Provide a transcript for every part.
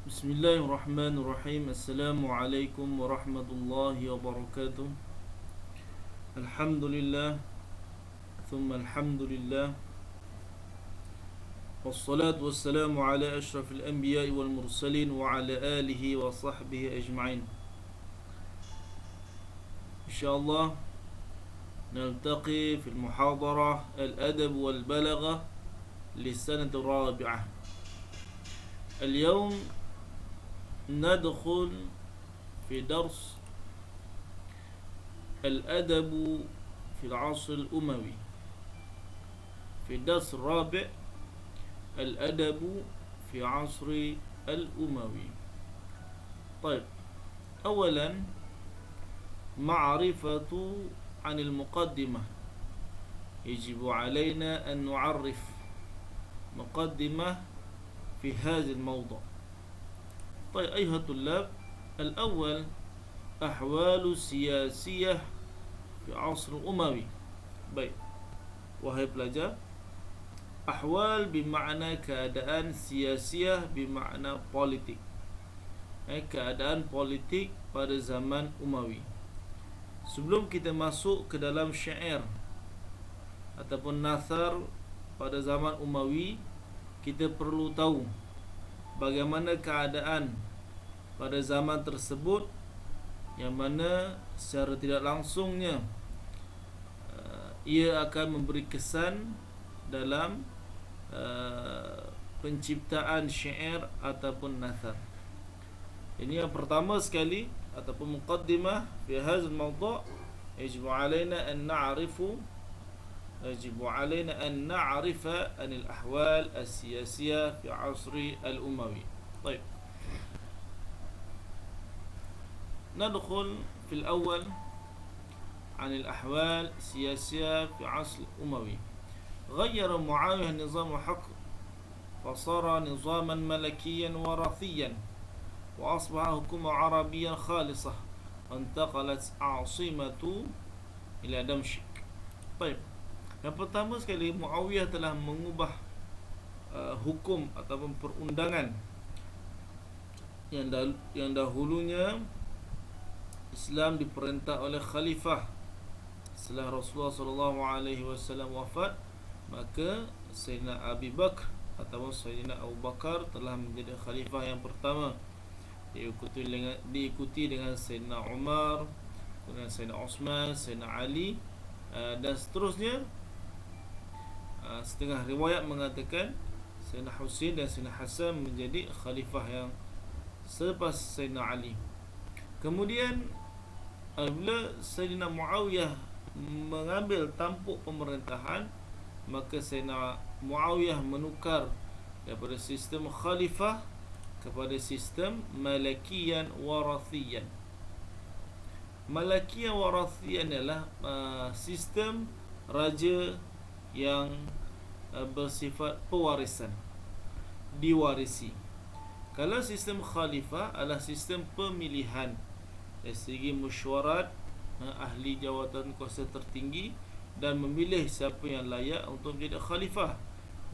Bismillahirrahmanirrahim. Assalamualaikum warahmatullahi wabarakatuh. Alhamdulillah, thumma alhamdulillah, wassalatu wassalamu ala ashrafil anbiya'i wal mursalin wa ala alihi wa sahbihi ajma'in. Insyaallah نلتقي في المحاضرة الأدب والبلاغة للسنة الرابعة. اليوم ندخل في درس الأدب في العصر الأموي. في الدرس الرابع الأدب في عصر الأموي. طيب، أولا معرفة عن المقدمة. يجب علينا أن نعرف مقدمة في هذا الموضوع. طيب أيها الطلاب، الأول أحوال سياسية في عصر أموي. Baik, wahai pelajar, ahwal bermakna keadaan, siasiyah bermakna politik. Keadaan politik pada zaman Umawi. Sebelum kita masuk ke dalam syair ataupun nathar pada zaman Umawi, kita perlu tahu bagaimana keadaan pada zaman tersebut, yang mana secara tidak langsungnya ia akan memberi kesan dalam penciptaan syair ataupun nathar. Ini yang pertama sekali, ataupun muqaddimah fi hadzal mawdu'. يجب علينا أن نعرف عن الأحوال السياسية في عصر الأموي. طيب، ندخل في الأول عن الأحوال السياسية في عصر الأموي. غير معاوية النظام الحكم فصار نظاما ملكيا وراثيا، وأصبح حكومة عربية خالصة، وانتقلت عاصمة إلى دمشق. طيب، yang pertama sekali, Muawiyah telah mengubah hukum ataupun perundangan yang dahulunya Islam diperintah oleh khalifah. Setelah Rasulullah SAW wafat, maka Sayyidina Abi Bakr ataupun Sayyidina Abu Bakar telah menjadi khalifah yang pertama, diikuti dengan Sayyidina Umar, dengan Sayyidina Osman, Sayyidina Ali, dan seterusnya. Setengah riwayat mengatakan Sayyidina Husain dan Sayyidina Hasan menjadi khalifah yang selepas Sayyidina Ali. Kemudian apabila Sayyidina Muawiyah mengambil tampuk pemerintahan, maka Sayyidina Muawiyah menukar daripada sistem khalifah kepada sistem malakiyan warathiyan. Malakiyan warathiyan adalah sistem raja yang bersifat pewarisan, diwarisi. Kalau sistem khalifah adalah sistem pemilihan dari segi mesyuarat ahli jawatan kuasa tertinggi dan memilih siapa yang layak untuk menjadi khalifah.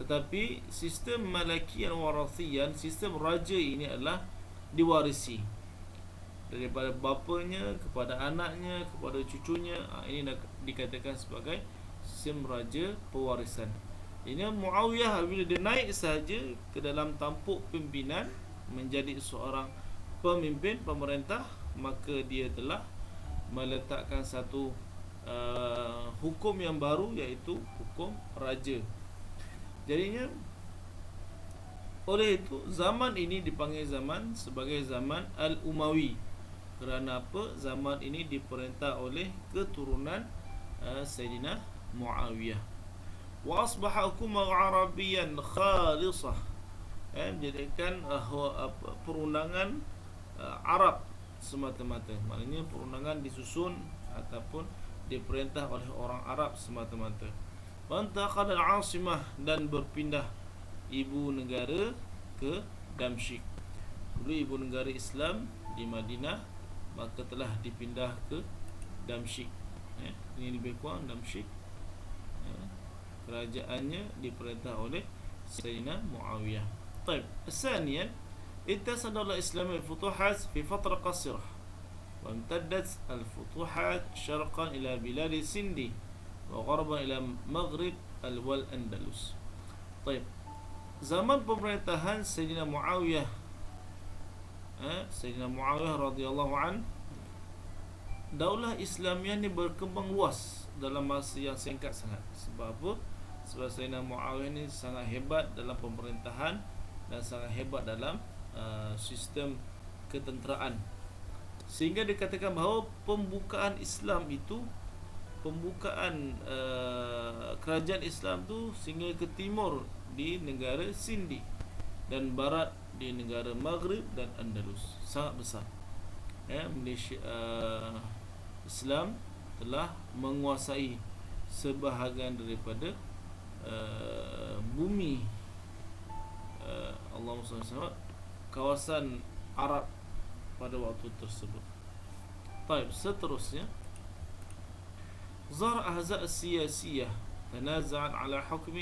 Tetapi sistem malakiyan warathiyan, sistem raja ini adalah diwarisi daripada bapanya kepada anaknya kepada cucunya. Ini dikatakan sebagai sistem raja pewarisan. Ini Muawiyah bila dia naik sahaja ke dalam tampuk pimpinan menjadi seorang pemimpin pemerintah, maka dia telah meletakkan satu hukum yang baru, iaitu hukum raja. Jadinya oleh itu zaman ini dipanggil zaman sebagai zaman Al-Umawi. Kerana apa? Zaman ini diperintah oleh keturunan Sayyidina Muawiyah. Wa asbaha hukuman Arabiyan khalisah, menjadikan perundangan Arab semata-mata. Maknanya perundangan disusun ataupun diperintah oleh orang Arab semata-mata. Wantaqal al-asimah, dan berpindah ibu negara ke Damsyik. Dulu ibu negara Islam di Madinah, maka telah dipindah ke Damsyik. Ini lebih kurang Damsyik. Kerajaannya diperintah oleh Sayyidina Muawiyah. طيب, الثانيا اتصل الإسلام الفتوحات في فترة قصيرة وامتدت الفتوحات شرقا إلى بلاد السند وغربا إلى مغرب والأندلس. طيب, zaman pemerintahan Sayyidina Muawiyah radhiyallahu an, daulah Islamiah ni berkembang luas dalam masa yang singkat sangat. Sebab apa? Sebab Sayyidina Muawiyah ni sangat hebat dalam pemerintahan dan sangat hebat dalam sistem ketenteraan, sehingga dikatakan bahawa pembukaan Islam itu, pembukaan kerajaan Islam tu sehingga ke timur di negara Sindi dan barat di negara Maghrib dan Andalus, sangat besar. Malaysia, Islam telah menguasai sebahagian daripada bumi Allahumma salli alaihi wasallam, kawasan Arab pada waktu tersebut. Baik, seterusnya, ظهر أحزاب السياسية تنازعا على حكم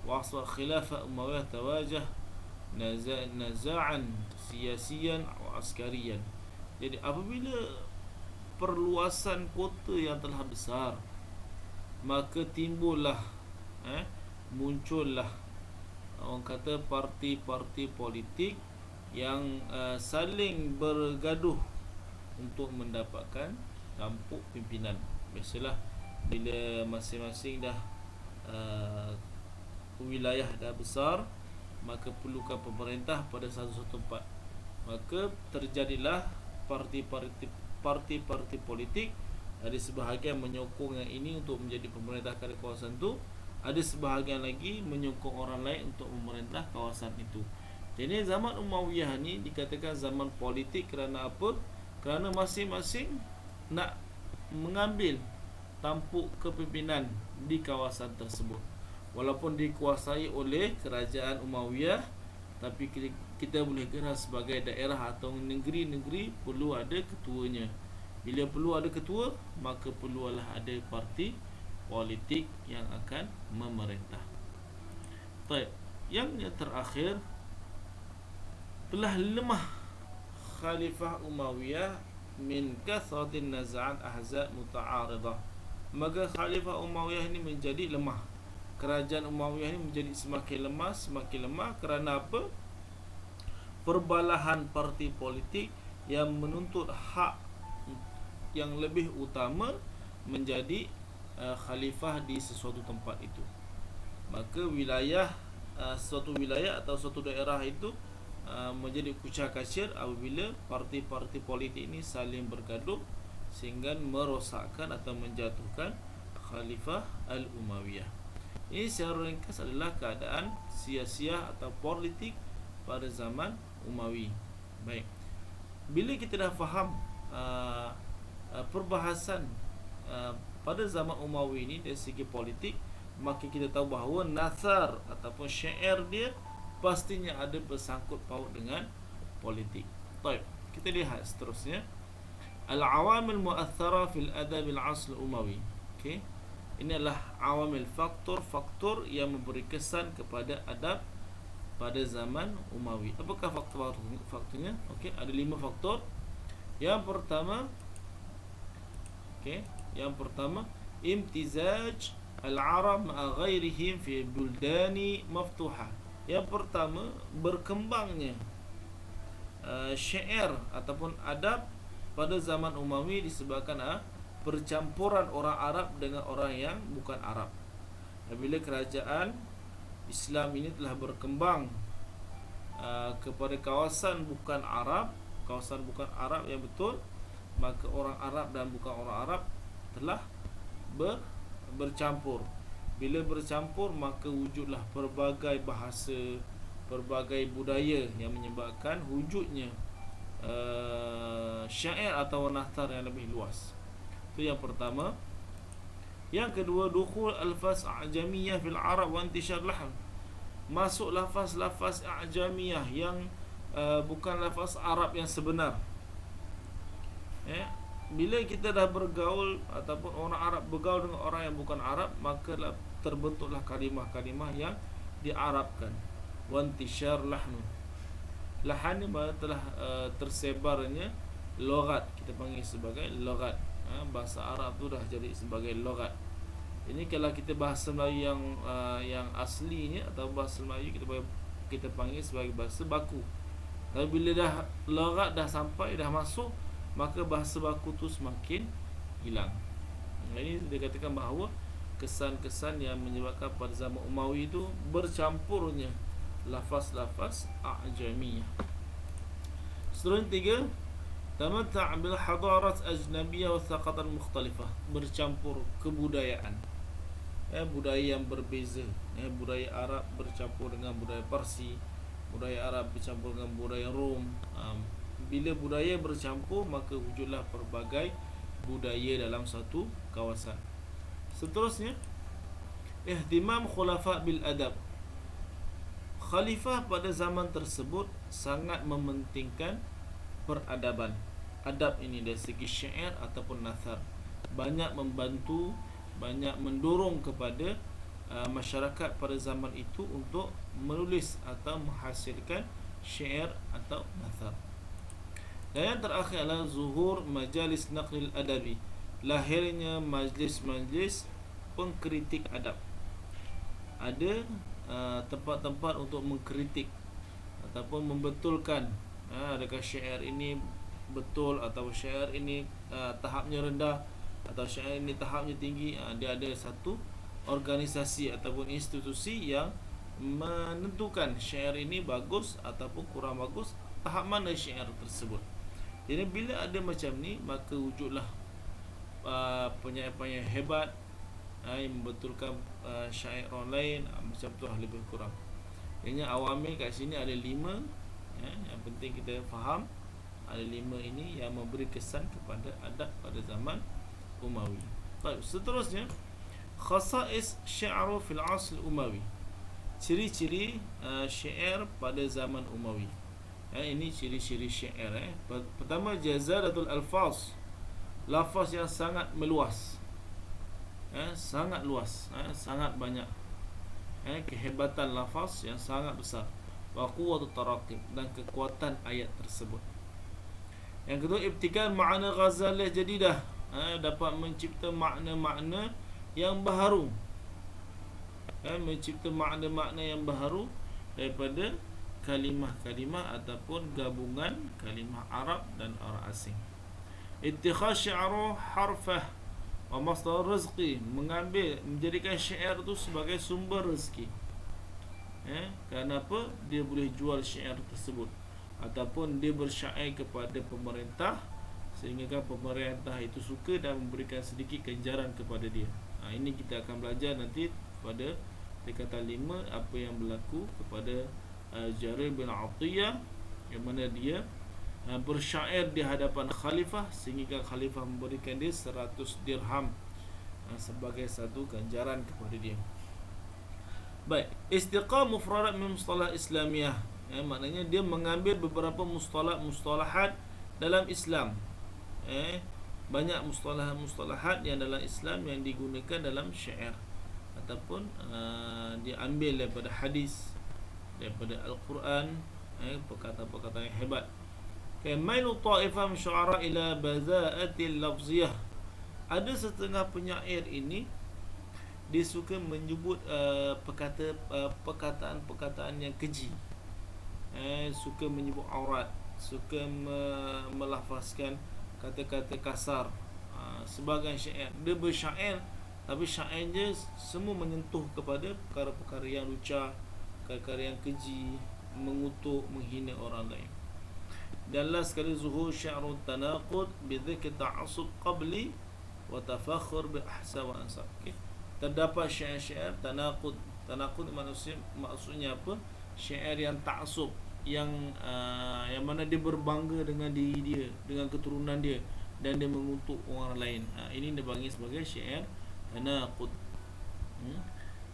وأصبح خلافة أموية تواجه نزاعا سياسيا وعسكريا. Jadi apabila perluasan kota yang telah besar, maka timbullah muncullah orang kata parti-parti politik yang saling bergaduh untuk mendapatkan tampuk pimpinan. Biasalah bila masing-masing dah wilayah dah besar, maka perlukan pemerintah pada satu tempat. Maka terjadilah parti-parti politik. Ada sebahagian menyokong yang ini untuk menjadi pemerintah pada kawasan itu, ada sebahagian lagi menyokong orang lain untuk memerintah kawasan itu. Jadi zaman Umayyah ni dikatakan zaman politik kerana apa? Kerana masing-masing nak mengambil tampuk kepimpinan di kawasan tersebut. Walaupun dikuasai oleh kerajaan Umayyah, tapi kita boleh kira sebagai daerah atau negeri-negeri perlu ada ketuanya. Bila perlu ada ketua, maka perlulah ada parti politik yang akan memerintah. Baik, yang terakhir, telah lemah Khalifah Umayyah min kathratin naza'at ahzab muta'aridah. Maka Khalifah Umayyah ini menjadi lemah. Kerajaan Umayyah ini menjadi semakin lemah kerana apa? Perbalahan parti politik yang menuntut hak yang lebih utama menjadi khalifah di sesuatu tempat itu. Maka suatu wilayah atau suatu daerah itu menjadi kucar-kacir apabila parti-parti politik ini saling bergaduh sehingga merosakkan atau menjatuhkan Khalifah Al-Umayyah. Ini secara ringkas adalah keadaan sia-sia atau politik pada zaman Umawi. Baik, bila kita dah faham perbahasan pada zaman Umawi ini dari segi politik, maka kita tahu bahawa nasar ataupun syair dia pastinya ada bersangkut paut dengan politik. Baik, kita lihat seterusnya, al-awamil mu'athara fil adab al-asr Umawi. Okey, ini adalah awamil, faktor yang memberi kesan kepada adab pada zaman Umawi. Apakah faktornya? Okey, ada 5 faktor. Yang pertama, imtizaj al-arab ma'a ghairihim fi buldani maftuhah. Yang pertama, berkembangnya syair ataupun adab pada zaman Umawi disebabkan percampuran orang Arab dengan orang yang bukan Arab. Bila kerajaan Islam ini telah berkembang kepada kawasan bukan Arab yang betul, maka orang Arab dan bukan orang Arab telah bercampur. Bila bercampur, maka wujudlah pelbagai bahasa, pelbagai budaya yang menyebabkan wujudnya syair atau nahtar yang lebih luas. Itu yang pertama. Yang kedua, dukhul alfaz a'jamiyah fil Arab wa intishar lahm. Masuk lafaz-lafaz a'jamiyah yang bukan lafaz Arab yang sebenar. Bila kita dah bergaul ataupun orang Arab bergaul dengan orang yang bukan Arab, maka terbentuklah kalimah-kalimah yang diarabkan. Wa intishar lahm. Lahan ni mana telah tersebarnya logat, kita panggil sebagai logat. Bahasa Arab tu dah jadi sebagai logat. Ini kalau kita bahasa Melayu yang aslinya atau bahasa Melayu kita panggil sebagai bahasa baku. Tapi bila dah logat dah sampai, dah masuk, maka bahasa baku tu semakin hilang. Ini dia katakan bahawa kesan-kesan yang menyebabkan pada zaman Umawi itu bercampurnya lafaz-lafaz a'jamiyah. Seterusnya 3, tamatta' bil hadarat ajnabiyah wa thaqatan mukhtalifah, bercampur kebudayaan, budaya yang berbeza, budaya Arab bercampur dengan budaya Parsi, budaya Arab bercampur dengan budaya Rom. Bila budaya bercampur, maka wujudlah pelbagai budaya dalam satu kawasan. Seterusnya, ihtimam khulafa bil adab. Khalifah pada zaman tersebut sangat mementingkan peradaban. Adab ini dari segi syair ataupun nathar, banyak membantu, banyak mendorong kepada masyarakat pada zaman itu untuk menulis atau menghasilkan syair atau nathar. Dan yang terakhir adalah zuhur majalis naqlil adabi, lahirnya majlis-majlis pengkritik adab. Ada tempat-tempat untuk mengkritik ataupun membetulkan, adakah syair ini betul atau syair ini tahapnya rendah atau syair ini tahapnya tinggi. Dia ada satu organisasi ataupun institusi yang menentukan syair ini bagus ataupun kurang bagus, tahap mana syair tersebut. Jadi bila ada macam ni, maka wujudlah penyair-penyair hebat yang membetulkan syair orang lain. Macam tu lah lebih kurang. Ini awamil kat sini ada 5, yang penting kita faham. Ada 5 ini yang memberi kesan kepada adab pada zaman Umawi. Baik, seterusnya khasais syi'ru fil asr Umawi, ciri-ciri syair pada zaman Umawi. Ini ciri-ciri syair. Pertama, jazaratul alfaz, lafaz yang sangat meluas, sangat luas, sangat banyak, kehebatan lafaz yang sangat besar. Wa quwwatut taraqib, dan kekuatan ayat tersebut. Yang kedua, ibtikar ma'na ghazaliyah jadidah, dapat mencipta makna-makna yang baharu, mencipta makna-makna yang baharu daripada kalimah-kalimah ataupun gabungan kalimah Arab dan orang asing. Ittikhaz syi'ru harfah wa masdar rizqi, menjadikan syair itu sebagai sumber rezeki. Kenapa? Dia boleh jual syair tersebut, ataupun dia bersyair kepada pemerintah sehingga pemerintah itu suka dan memberikan sedikit ganjaran kepada dia. Ini kita akan belajar nanti pada tingkatan 5 apa yang berlaku kepada Jarir bin Atiyah, yang mana dia bersyair di hadapan khalifah sehingga khalifah memberikan dia 100 dirham sebagai satu ganjaran kepada dia. Baik, istiqam mufradat min mustalah Islamiyah, maknanya dia mengambil beberapa mustalahat dalam Islam. Banyak mustalahat yang dalam Islam yang digunakan dalam syair, ataupun diambil daripada hadis, daripada Al-Quran, perkataan-perkataan yang hebat. Mailu ta'ifah min syu'ara ila baza'atil lafziyah, ada setengah penyair ini dia suka menyebut perkataan-perkataan yang keji, suka menyebut aurat, suka melafazkan kata-kata kasar. Sebagai syair, dia bersyair tapi syairnya semua menyentuh kepada perkara-perkara yang lucah, perkara yang keji, mengutuk, menghina orang lain. Dan last sekali, zuhur syi'ru tanaqud bi dzikr ta'assub qabli wa tafakhur bi ahsa wa ansab. Terdapat syair-syair tanaqud. Tanaqud maksudnya apa? Syair yang ta'assub, yang mana dia berbangga dengan diri dia, dengan keturunan dia, dan dia mengutuk orang lain. Ini dia panggil sebagai syair tanaqud.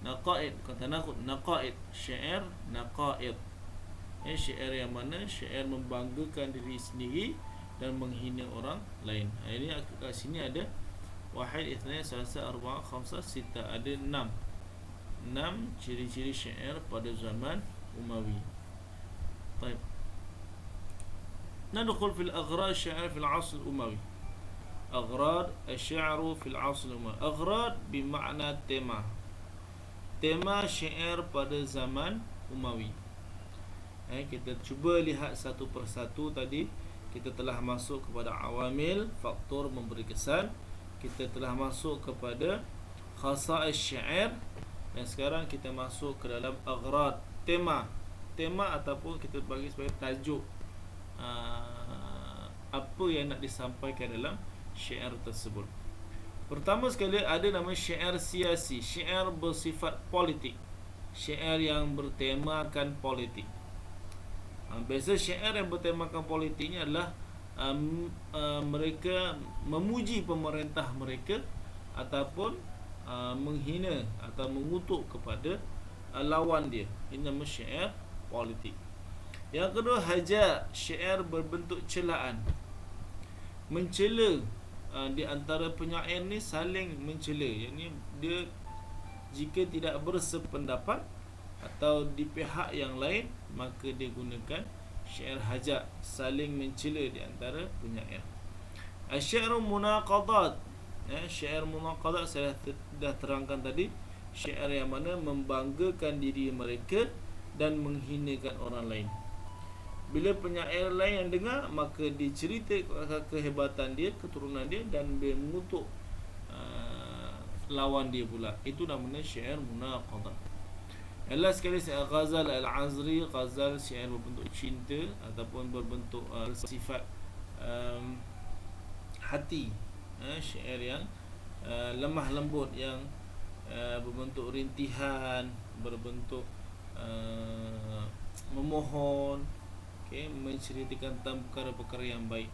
Naqaid, bukan tanaqud, naqaid, syair naqaid. Syair yang mana syair membanggakan diri sendiri dan menghina orang lain. Ini kat sini ada wahid, ithnain, salasa, arba'a, khamsah, sita, ada 6 ciri-ciri syair pada zaman Umawi. Baik. ندخل في الأغراض الشعر في العصر الأموي. أغراض الشعر في العصر الأموي. أغراض بمعنى tema. Tema syair pada zaman Umawi. Kita cuba lihat satu persatu tadi. Kita telah masuk kepada awamil, faktor memberi kesan. Kita telah masuk kepada khasa'is syair. Dan sekarang kita masuk ke dalam aghrad, tema. Tema ataupun kita bagi sebagai tajuk, apa yang nak disampaikan dalam syair tersebut. Pertama sekali ada nama syair siasi, syair bersifat politik, syair yang bertemakan politik. Biasa syair yang bertemakan politiknya adalah mereka memuji pemerintah mereka ataupun menghina atau mengutuk kepada lawan dia. Ini nama syair politik. Yang kedua haja, syair berbentuk celaan, mencela. Di antara penyair ni saling mencela. Yang ni dia jika tidak bersependapat atau di pihak yang lain, maka dia gunakan syair hajat, saling mencela di antara penyair. Asy-syi'ru munaqadat. Syair munaqadat saya dah terangkan tadi, syair yang mana membanggakan diri mereka dan menghinakan orang lain. Bila penyair lain yang dengar, maka dicerita kehebatan dia, keturunan dia, dan dia mengutuk lawan dia pula. Itu namanya syair munaqadah. Last sekali syair ghazal al-azri. Ghazal syair berbentuk cinta ataupun berbentuk sifat hati, syair yang lemah lembut, yang berbentuk rintihan, berbentuk memohon, menceritakan tentang perkara-perkara yang baik.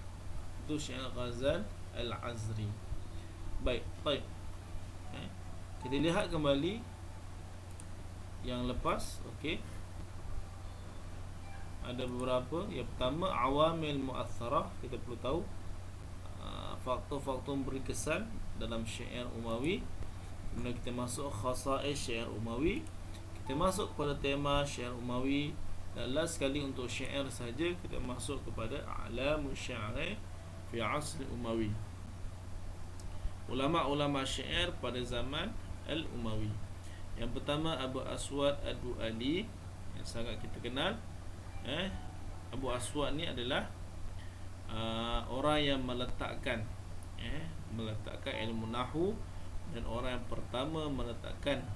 Itu syair ghazal al-azri. Baik. Kita lihat kembali yang lepas. Ada beberapa. Yang pertama awamil mu'assarah. Kita perlu tahu faktor-faktor memberi kesan dalam syair Umawi. Kemudian kita masuk khasa'is syair Umawi. Kita masuk kepada tema syair Umawi. Dan last sekali untuk syair saja, kita masuk kepada a'lamu syair fi asr Umawi, ulama-ulama syair pada zaman Al-Umawi. Yang pertama Abu Aswad Ad-Du'ali, yang sangat kita kenal. Abu Aswad ni adalah orang yang meletakkan ilmu nahwu, dan orang yang pertama meletakkan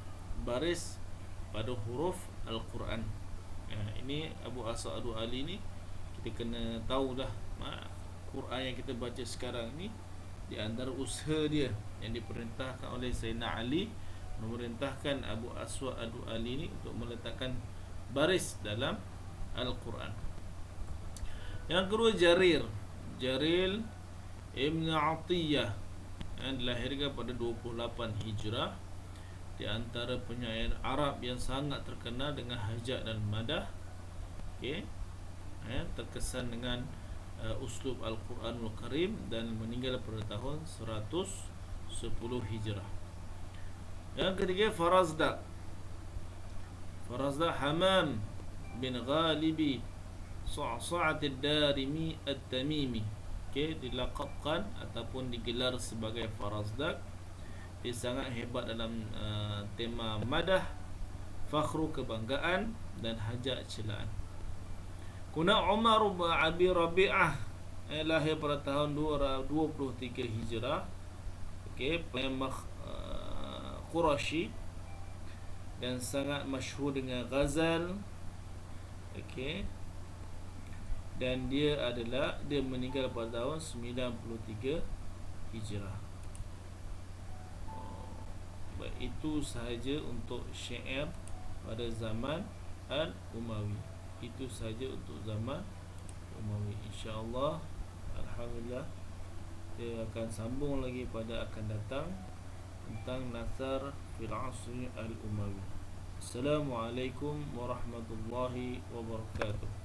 baris pada huruf Al-Quran. Ini Abu Aswad Ad-Du'ali ni kita kena tahu dah, Quran yang kita baca sekarang ni di antara usaha dia yang diperintahkan oleh Sayyidina Ali, memerintahkan Abu Aswad Ad-Du'ali ni untuk meletakkan baris dalam Al-Quran. Yang kedua Jarir Ibn Atiyah, yang dilahirkan pada 28 Hijrah, di antara penyair Arab yang sangat terkenal dengan hajat dan madah. Terkesan dengan uslub Al-Quranul Karim, dan meninggal pada tahun 110 Hijrah. Yang ketiga Farazdak Hamam bin Ghalibi Sa'sa'at ad-Darimi at-Tamimi. Dilaqabkan ataupun digelar sebagai Farazdak. Dia sangat hebat dalam tema madah, fakhru kebanggaan, dan hajat celaan. Kuna Umar bin Abi Rabi'ah, lahir pada tahun 23 Hijrah. Penyair Quraisy, dan sangat masyhur dengan ghazal. Dan dia meninggal pada tahun 93 Hijrah. Baik, itu sahaja untuk syair pada zaman Al-Umawi. Itu sahaja untuk zaman Umawi. InsyaAllah, alhamdulillah, dia akan sambung lagi pada akan datang tentang Nasr fil Asr Al-Umawi. Assalamualaikum warahmatullahi wabarakatuh.